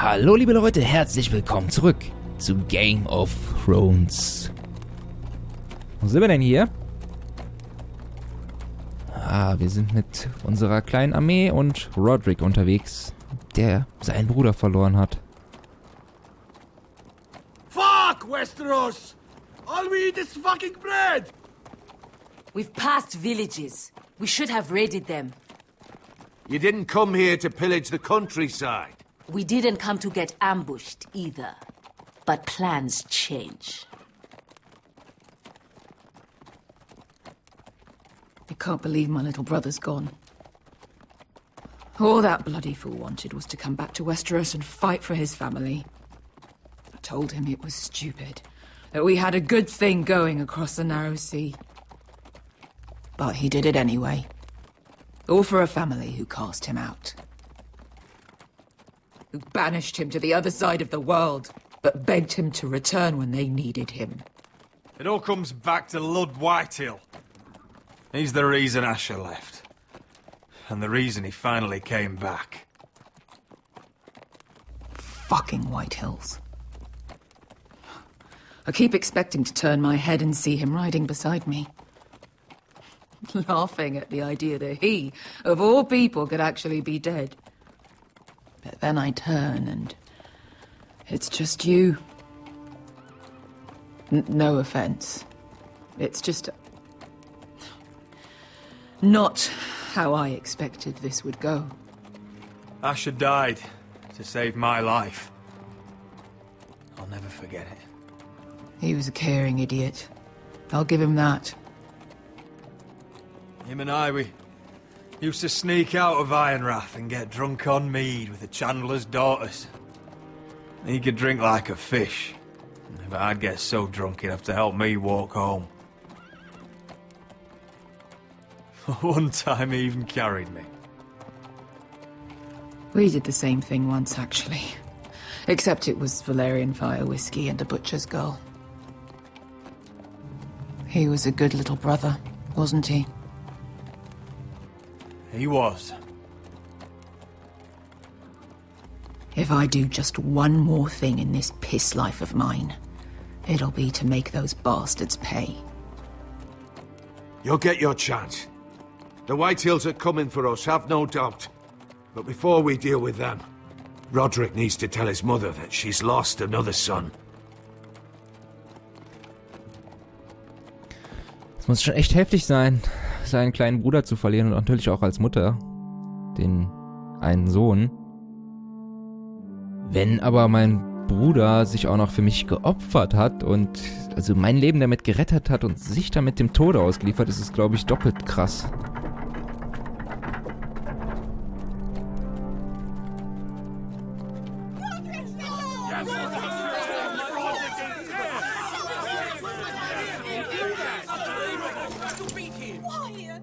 Hallo liebe Leute, herzlich willkommen zurück zu Game of Thrones. Wo sind wir denn hier? Wir sind mit unserer kleinen Armee und Roderick unterwegs, der seinen Bruder verloren hat. Fuck Westeros! All we eat is fucking bread! We've passed villages. We should have raided them. You didn't come here to pillage the countryside. We didn't come to get ambushed either. But plans change. I can't believe my little brother's gone. All that bloody fool wanted was to come back to Westeros and fight for his family. I told him it was stupid, that we had a good thing going across the narrow sea. But he did it anyway. All for a family who cast him out. Who banished him to the other side of the world, but begged him to return when they needed him. It all comes back to Lud Whitehill. He's the reason Asher left. And the reason he finally came back. Fucking White Hills. I keep expecting to turn my head and see him riding beside me. Laughing at the idea that he, of all people, could actually be dead. But then I turn and it's just you. No offense. It's just not how I expected this would go. Asher died to save my life. I'll never forget it. He was a caring idiot. I'll give him that. Him and I, we used to sneak out of Ironrath and get drunk on mead with the Chandler's daughters. He could drink like a fish, but I'd get so drunk he'd have to help me walk home. One time he even carried me. We did the same thing once, actually. Except it was Valerian fire whiskey and a butcher's girl. He was a good little brother, wasn't he? He was. If I do just one more thing in this piss life of mine, it'll be to make those bastards pay. You'll get your chance. The Whitehills are coming for us, have no doubt. But before we deal with them, Roderick needs to tell his mother that she's lost another son. Es muss schon echt heftig sein, seinen kleinen Bruder zu verlieren und natürlich auch als Mutter den einen Sohn. Wenn aber mein Bruder sich auch noch für mich geopfert hat und also mein Leben damit gerettet hat und sich damit dem Tode ausgeliefert, ist es, glaube ich, doppelt krass.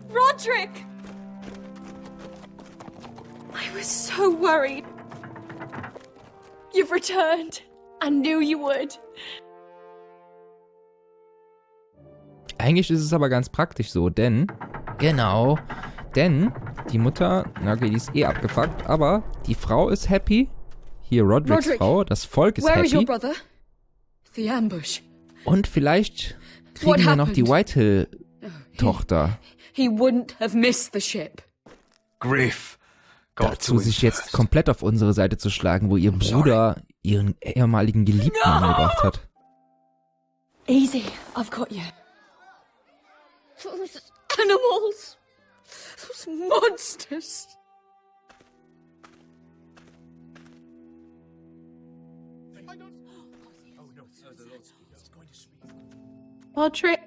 Roderick! I was so worried. You've returned. I knew you would. Eigentlich ist es aber ganz praktisch so, denn die Mutter, okay, die ist abgefuckt, aber die Frau ist happy. Hier Rodericks Frau, das Volk ist Where happy. is your brother? The ambush. Und vielleicht kriegen wir noch die Whitehill-Tochter. He wouldn't have missed the ship. Griff. Got Dazu sich jetzt komplett auf unsere Seite zu schlagen, wo ihr Bruder ihren ehemaligen Geliebten umgebracht hat. Easy, I've got you. Those animals. Those monsters. Roderick.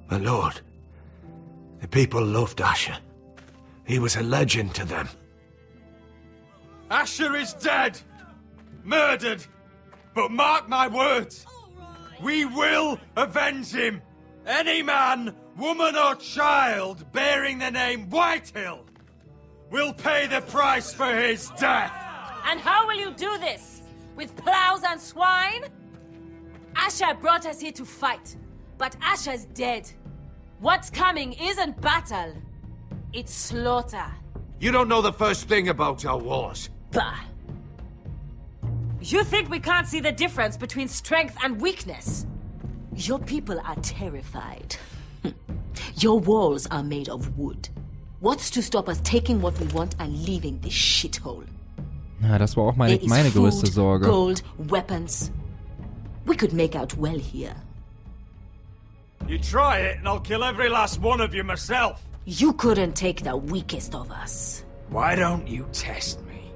My lord, the people loved Asher. He was a legend to them. Asher is dead! Murdered! But mark my words! We will avenge him! Any man, woman or child bearing the name Whitehill will pay the price for his death! And how will you do this? With plows and swine? Asher brought us here to fight, but Asher's dead. What's coming isn't battle, it's slaughter. You don't know the first thing about our wars. Bah. You think we can't see the difference between strength and weakness? Your people are terrified. Your walls are made of wood. What's to stop us taking what we want and leaving this shithole? Ja, das war auch meine größte Sorge. Gold, weapons. We could make out well here. You try it and I'll kill every last one of you myself. You couldn't take the weakest of us. Why don't you test me?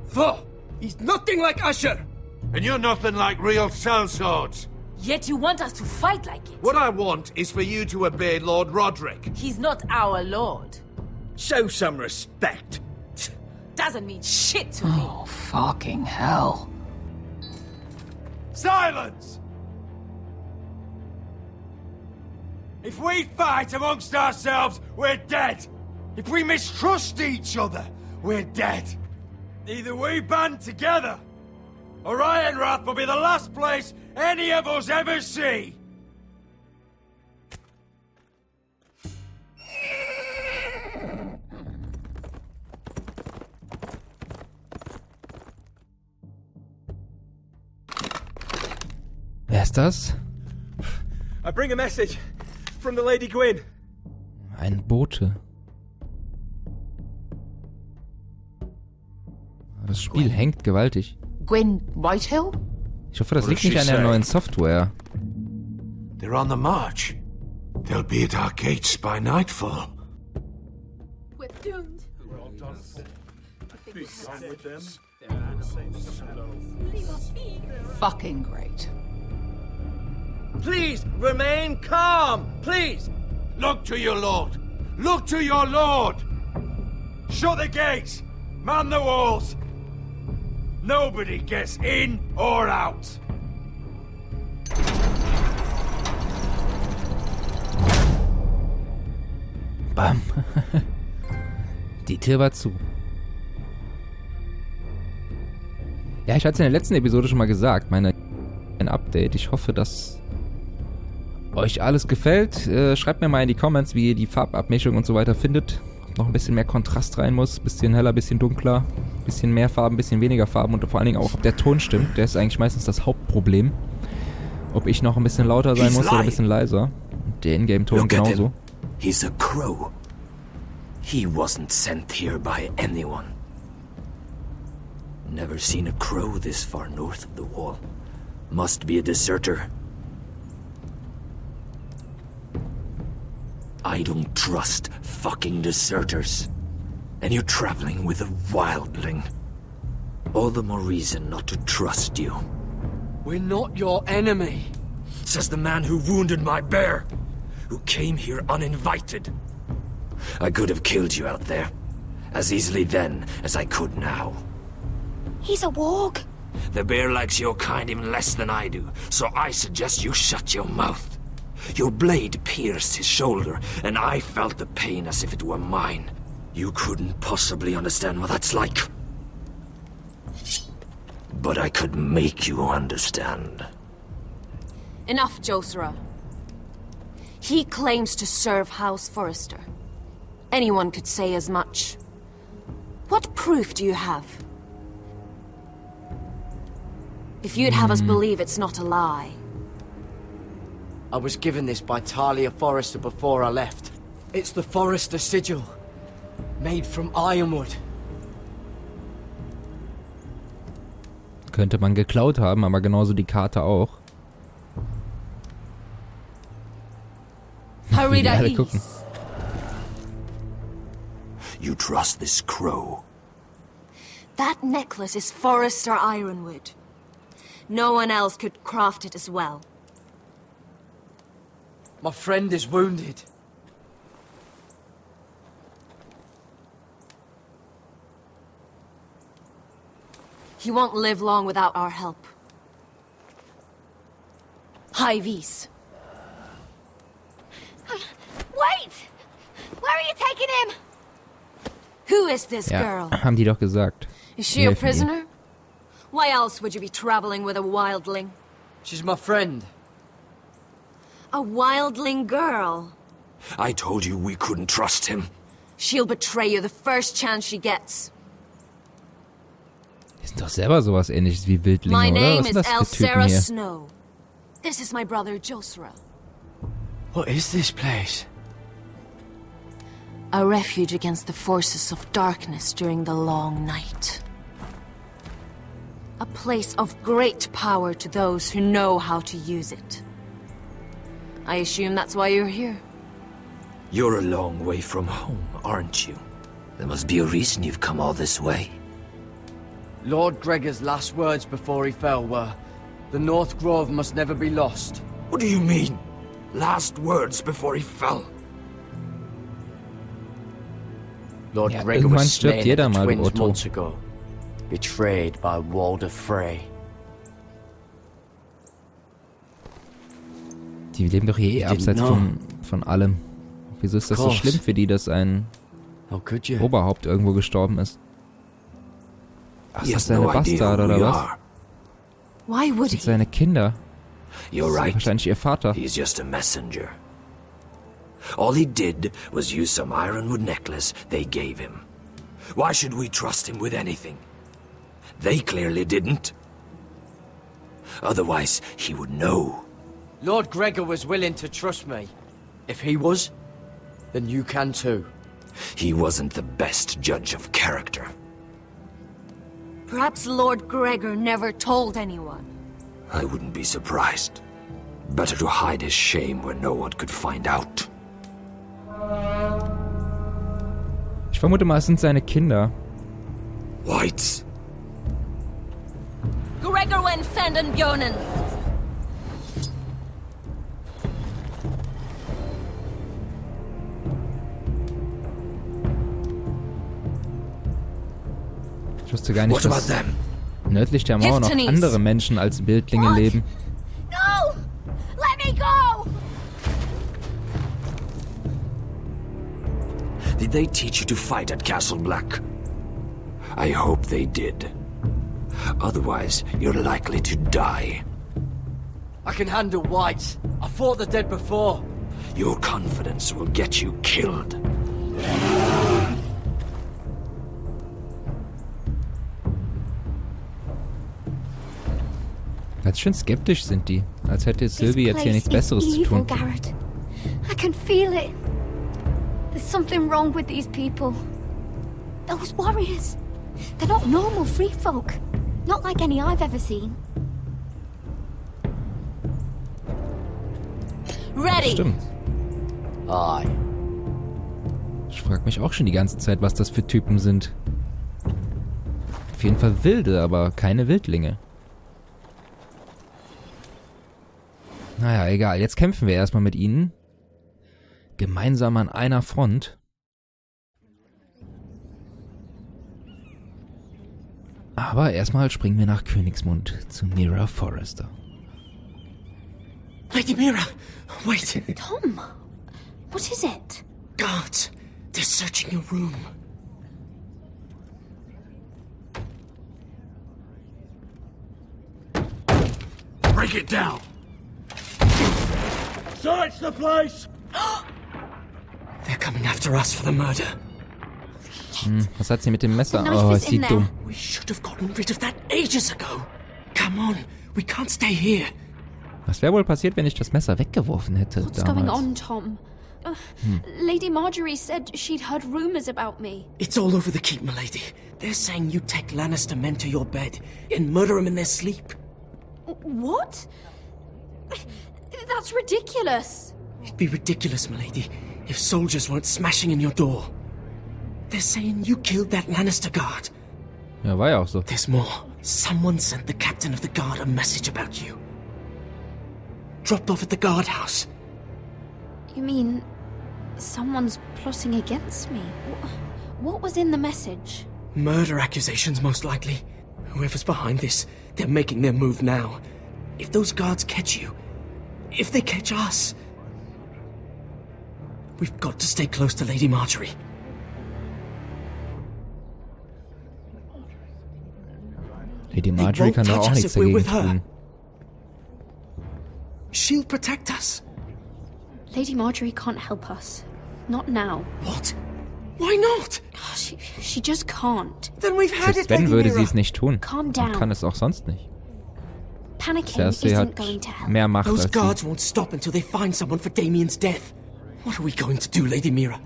For he's nothing like Usher. And you're nothing like real sellswords. Yet you want us to fight like it. What I want is for you to obey Lord Roderick. He's not our lord. Show some respect. Doesn't mean shit to me. Oh, fucking hell. Silence! If we fight amongst ourselves, we're dead. If we mistrust each other, we're dead. Either we band together, or Ironrath will be the last place any of us ever see. Wer ist das? I bring a message from the Lady Gwyn. Ein Bote. Das Spiel hängt gewaltig. Gwyn Whitehill? Ich hoffe, das liegt nicht an der neuen Software. They're on the march. They'll be at our gates by nightfall. We're doomed. Fucking great. Please remain calm, please. Look to your lord. Look to your lord. Shut the gates. Man the walls. Nobody gets in or out. Bam. Die Tür war zu. Ja, ich hatte es in der letzten Episode schon mal gesagt, ein Update. Ich hoffe, dass euch alles gefällt. Schreibt mir mal in die Comments, wie ihr die Farbabmischung und so weiter findet. Ob noch ein bisschen mehr Kontrast rein muss. Bisschen heller, bisschen dunkler. Bisschen mehr Farben, bisschen weniger Farben. Und vor allen Dingen auch, ob der Ton stimmt. Der ist eigentlich meistens das Hauptproblem. Ob ich noch ein bisschen lauter sein muss oder ein bisschen leiser. Der Ingame-Ton genauso. He's a crow. He wasn't sent here by anyone. Never seen a crow this far north of the wall. Must be a deserter. I don't trust fucking deserters. And you're traveling with a wildling. All the more reason not to trust you. We're not your enemy, Says the man who wounded my bear, who came here uninvited. I could have killed you out there, as easily then as I could now. He's a warg. The bear likes your kind even less than I do, so I suggest you shut your mouth. Your blade pierced his shoulder, and I felt the pain as if it were mine. You couldn't possibly understand what that's like. But I could make you understand. Enough, Josera. He claims to serve House Forrester. Anyone could say as much. What proof do you have? If you'd have us believe it's not a lie. I was given this by Talia Forrester before I left. It's the Forrester sigil, made from ironwood. Könnte man geklaut haben, aber genauso die Karte auch. Wie die alle gucken. You trust this crow? That necklace is Forrester ironwood. No one else could craft it as well. My friend is wounded. He won't live long without our help. High vis. Wait! Where are you taking him? Who is this Ja, girl? haben die doch gesagt. Is she a prisoner? Why else would you be traveling with a wildling? She's my friend. A wildling girl? I told you we couldn't trust him. She'll betray you the first chance she gets. Die sind doch selber sowas Ähnliches wie Wildlinge, My oder? name Was is sind das für Typen Elsera hier? Snow. This is my brother Josra. What is this place? A refuge against the forces of darkness during the long night. A place of great power to those who know how to use it. I assume that's why you're here. You're a long way from home, aren't you? There must be a reason you've come all this way. Lord Gregor's last words before he fell were, "The North Grove must never be lost." What do you mean? Last words before he fell? Lord Ja, Gregor irgendwann was stirbt slain jeder at the mal, Twins Otto. months ago, betrayed by Walder Frey. Die leben doch hier abseits von allem. Wieso ist das so schlimm für die, dass ein How could you? Oberhaupt irgendwo gestorben ist? Ach, ist das seine Bastard oder was? Why would Das sind he? seine Kinder. You're Das ist right. wahrscheinlich ihr Vater. He's just a messenger. All he did was use some ironwood necklace they gave him. Why should we trust him with anything? They clearly didn't. Otherwise, he would know. Lord Gregor was willing to trust me. If he was, then you can too. He wasn't the best judge of character. Perhaps Lord Gregor never told anyone. I wouldn't be surprised. Better to hide his shame where no one could find out. Ich vermute mal, es sind seine Kinder. Whites. Gregor wen fenden bjonen. Ich wusste gar nicht, What about dass them? nördlich der Mauer noch Hiftones. andere Menschen als Wildlinge What? leben. No! Let me go! Did they teach you to fight at Castle Black? I hope they did. Otherwise, you're likely to die. I can handle whites. I fought the dead before. Your confidence will get you killed. Ganz schön skeptisch sind die. Als hätte Sylvie jetzt hier nichts Besseres zu tun. Garrett. I can feel it. There's something wrong with these people. Those warriors. They're not normal free folk. Not like any I've ever seen. Ready! Stimmt. Aye. Ich frage mich auch schon die ganze Zeit, was das für Typen sind. Auf jeden Fall wilde, aber keine Wildlinge. Naja, egal. Jetzt kämpfen wir erstmal mit ihnen. Gemeinsam an einer Front. Aber erstmal springen wir nach Königsmund zu Ihre Forrester. Lady Mira, wait. Tom, what is it? Guards, they're searching your room. Break it down! Search the place! They're coming after us for the murder. Was hat sie mit dem Messer? The knife Oh, is ist sie in there. dumm. We should have gotten rid of that ages ago. Come on, we can't stay here. Was wäre wohl passiert, wenn ich das Messer weggeworfen hätte What's going damals? on, Tom? Lady Marjorie said she'd heard rumors about me. It's all over the keep, milady. They're saying you take Lannister men to your bed and murder them in their sleep. What? That's ridiculous. It'd be ridiculous, milady, if soldiers weren't smashing in your door. They're saying you killed that Lannister guard. Ja, war ja auch so. There's more. Someone sent the captain of the guard a message about you. Dropped off at the guardhouse. You mean someone's plotting against me? What was in the message? Murder accusations, most likely. Whoever's behind this, they're making their move now. If those guards catch you, if they catch us, we've got to stay close to Lady Marjorie. Lady Marjorie kann doch auch nichts dagegen tun. She'll protect us. Lady Marjorie can't help us. Not now. What? Why not? She just can't. Then we've had Selbst it, wenn, Lady würde Mira. sie es nicht tun. Calm Und down. kann es auch sonst nicht. Panicking Cersei isn't hat going to help. mehr Macht Those als guards sie. won't stop until they find someone for Damien's death. What are we going to do, Lady Mira?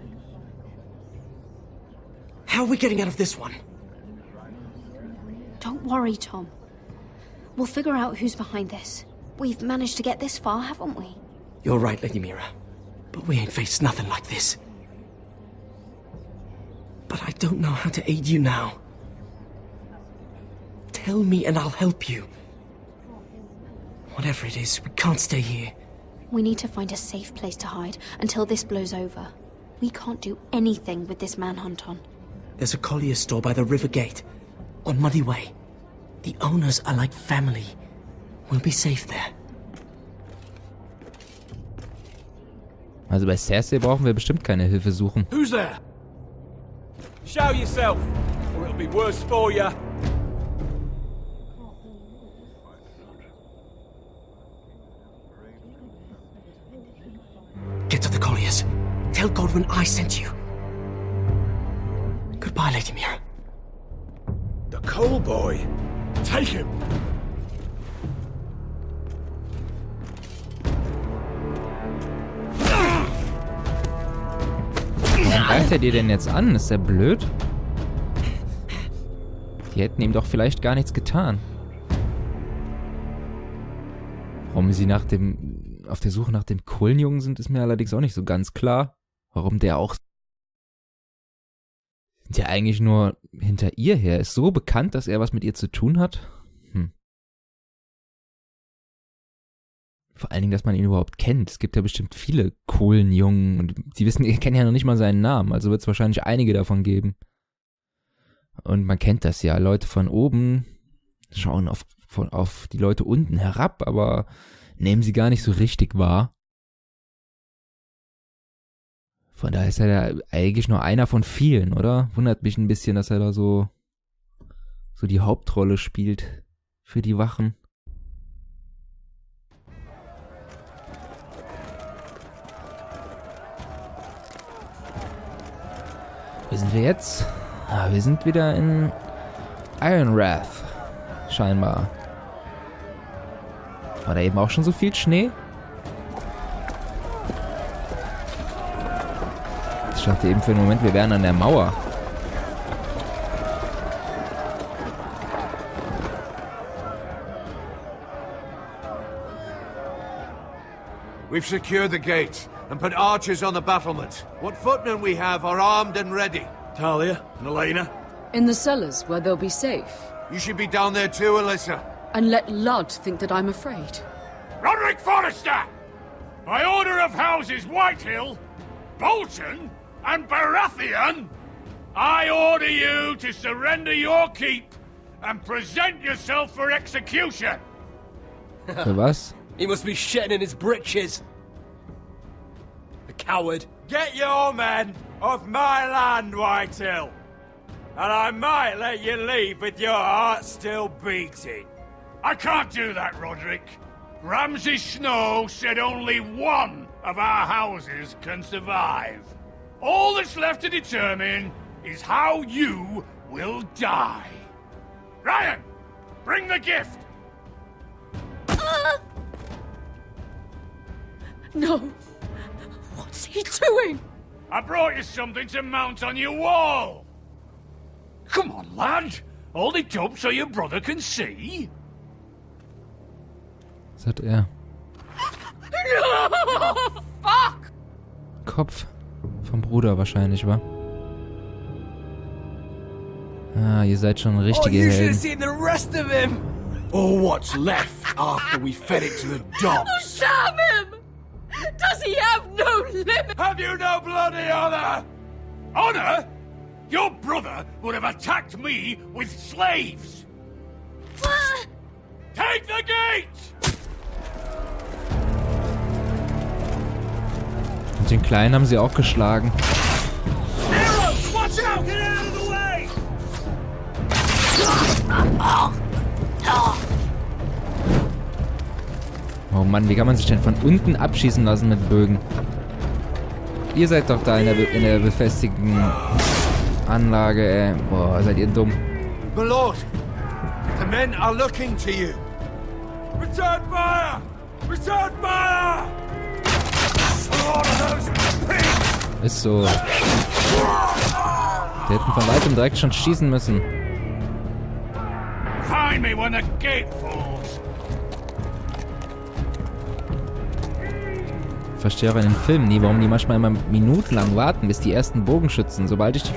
How are we getting out of this one? Don't worry, Tom. We'll figure out who's behind this. We've managed to get this far, haven't we? You're right, Lady Mira. But we ain't faced nothing like this. But I don't know how to aid you now. Tell me and I'll help you. Whatever it is, we can't stay here. We need to find a safe place to hide until this blows over. We can't do anything with this manhunt on. There's a collier store by the river gate, on Muddy Way. The owners are like family. We'll be safe there. Also bei Cersei brauchen wir bestimmt keine Hilfe suchen. Who's there? Show yourself, or it'll be worse for you. Get to the colliers. Tell Godwin I sent you. Goodbye, Lady Mira. The coal boy. Take him. Warum greift er dir denn jetzt an? Ist der blöd? Die hätten ihm doch vielleicht gar nichts getan. Warum sie auf der Suche nach dem Kohlenjungen sind, ist mir allerdings auch nicht so ganz klar. Warum der auch... Der eigentlich nur hinter ihr her ist. So bekannt, dass er was mit ihr zu tun hat? Vor allen Dingen, dass man ihn überhaupt kennt. Es gibt ja bestimmt viele Kohlenjungen und die kennen ja noch nicht mal seinen Namen. Also wird es wahrscheinlich einige davon geben. Und man kennt das ja. Leute von oben schauen auf die Leute unten herab, aber nehmen sie gar nicht so richtig wahr. Von daher ist er ja eigentlich nur einer von vielen, oder? Wundert mich ein bisschen, dass er da so die Hauptrolle spielt für die Wachen. Wo sind wir jetzt? Wir sind wieder in Ironrath, scheinbar. War da eben auch schon so viel Schnee? Ich dachte eben für einen Moment, wir wären an der Mauer. We've secured the gate and put archers on the battlement. What footmen we have are armed and ready. Talia and Elena? In the cellars, where they'll be safe. You should be down there too, Alyssa. And let Lud think that I'm afraid. Roderick Forrester! By order of Houses Whitehill, Bolton, and Baratheon, I order you to surrender your keep and present yourself for execution. Für was? He must be shitting in his britches. The coward. Get your men off my land, Whitehill, and I might let you leave with your heart still beating. I can't do that, Roderick. Ramsay Snow said only one of our houses can survive. All that's left to determine is how you will die. Ryan, bring the gift! No! What's he doing? I brought you something to mount on your wall. Come on, lad. Hold it up so your brother can see. Was hat er? No! Fuck! Kopf vom Bruder wahrscheinlich, wa? Ihr seid schon richtige you should Helden. have seen the rest of him. Or what's left after we fed it to the dogs. Damn him! Does he have no limit? Have you no bloody honor? Honor? Your brother would have attacked me with slaves. Take the gate! Und den Kleinen haben sie auch geschlagen. Arrows, watch out! Get out of the way! Oh Mann, wie kann man sich denn von unten abschießen lassen mit Bögen? Ihr seid doch da in der befestigten Anlage, ey. Boah, seid ihr dumm. My lord, the men are looking to you. Return fire! Return fire! Ist so. Wir hätten von weitem direkt schon schießen müssen. Find me when the gate falls. Ich verstehe auch in den Filmen nie, warum die manchmal immer minutenlang warten, bis die ersten Bogenschützen, sobald die in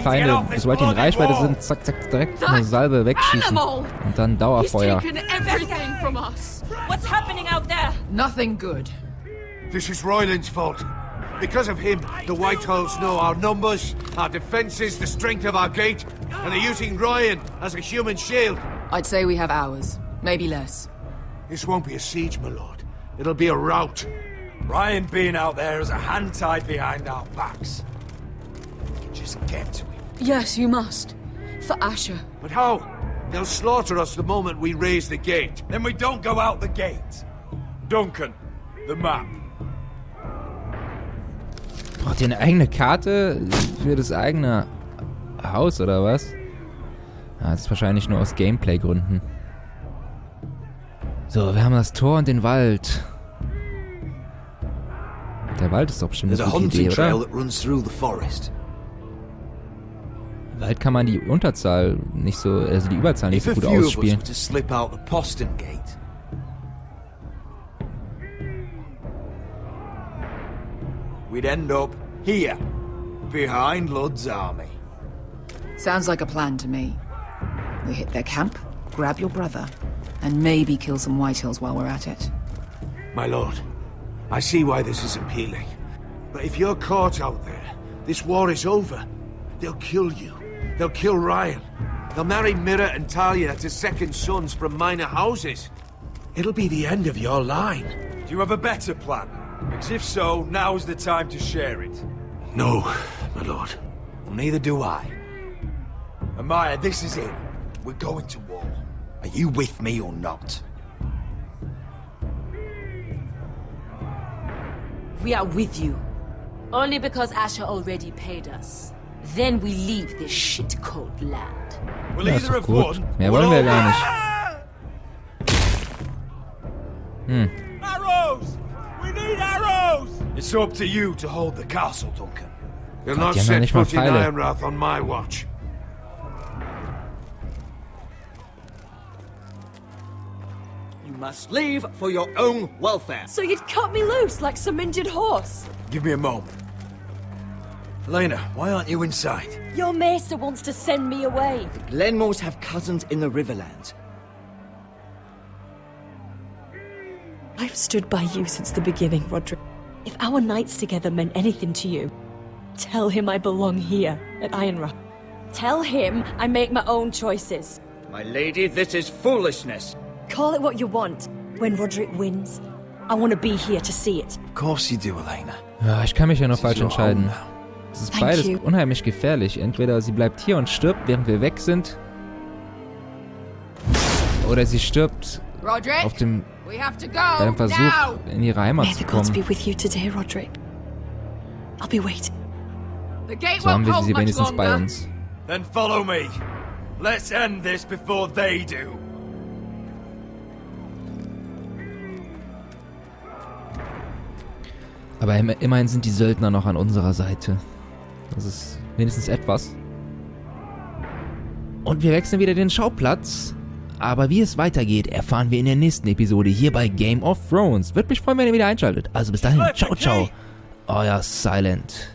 Reichweite sind, zack, zack, direkt eine Salve wegschießen. Und dann Dauerfeuer. What's happening out there? Nothing good. This is Royland's fault. Because of him, the Whitehills know our numbers, our defenses, the strength of our gate, and they're using Ryan as a human shield. I'd say we have hours, maybe less. This won't be a siege, my lord. It'll be a rout. Ryan being out there has a hand tied behind our backs. Just get to him. Yes, you must. For Asher. But how? They'll slaughter us the moment we raise the gate. Then we don't go out the gate. Duncan, the map. Braucht ihr eine eigene Karte für das eigene Haus, oder was? Das ist wahrscheinlich nur aus Gameplay-Gründen. So, wir haben das Tor und den Wald. Der Wald ist doch bestimmt eine gute Idee, oder? Im Wald kann man die Unterzahl nicht so, also die Überzahl nicht so gut ausspielen. We'd end up here, behind Lud's army. Sounds like a plan to me. We hit their camp, grab your brother, and maybe kill some Whitehills while we're at it. My lord, I see why this is appealing. But if you're caught out there, this war is over. They'll kill you. They'll kill Ryan. They'll marry Mira and Talia to second sons from minor houses. It'll be the end of your line. Do you have a better plan? Because if so, now's the time to share it. No, my lord. Well, neither do I. Amaya, this is it. We're going to war. Are you with me or not? We are with you. Only because Asher already paid us. Then we leave this shit-cold land. Well, Ja, ist either doch have gut. won. Mehr wollen wir gar nicht. Arrows! We need arrows! It's up to you to hold the castle, Duncan. You'll Gott, not die haben ja set nicht mal foot in Pfeile. Ironrath on my watch. You must leave for your own welfare. So you'd cut me loose like some injured horse? Give me a moment. Elena, why aren't you inside? Your maester wants to send me away. Glenmores have cousins in the Riverlands. I've stood by you since the beginning, Roderick. If our nights together meant anything to you, tell him I belong here at Ironrath. Tell him I make my own choices. My lady, this is foolishness. Call it what you want. When Roderick wins, I want to be here to see it. Of course you do, Elena. Ja, ich kann mich ja noch falsch entscheiden. Es ist Thank beides you. unheimlich gefährlich. Entweder sie bleibt hier und stirbt, während wir weg sind. Oder sie stirbt Roderick, auf dem, we have to bei go dem Versuch, now. in ihre Heimat May zu the gods kommen. be with you today, Roderick. I'll be waiting. The gate So haben won't wir hold sie much wenigstens bei longer. uns. Then follow me. Let's end this before they do. Aber immerhin sind die Söldner noch an unserer Seite. Das ist wenigstens etwas. Und wir wechseln wieder den Schauplatz. Aber wie es weitergeht, erfahren wir in der nächsten Episode hier bei Game of Thrones. Würde mich freuen, wenn ihr wieder einschaltet. Also bis dahin, ciao, ciao. Euer Silent.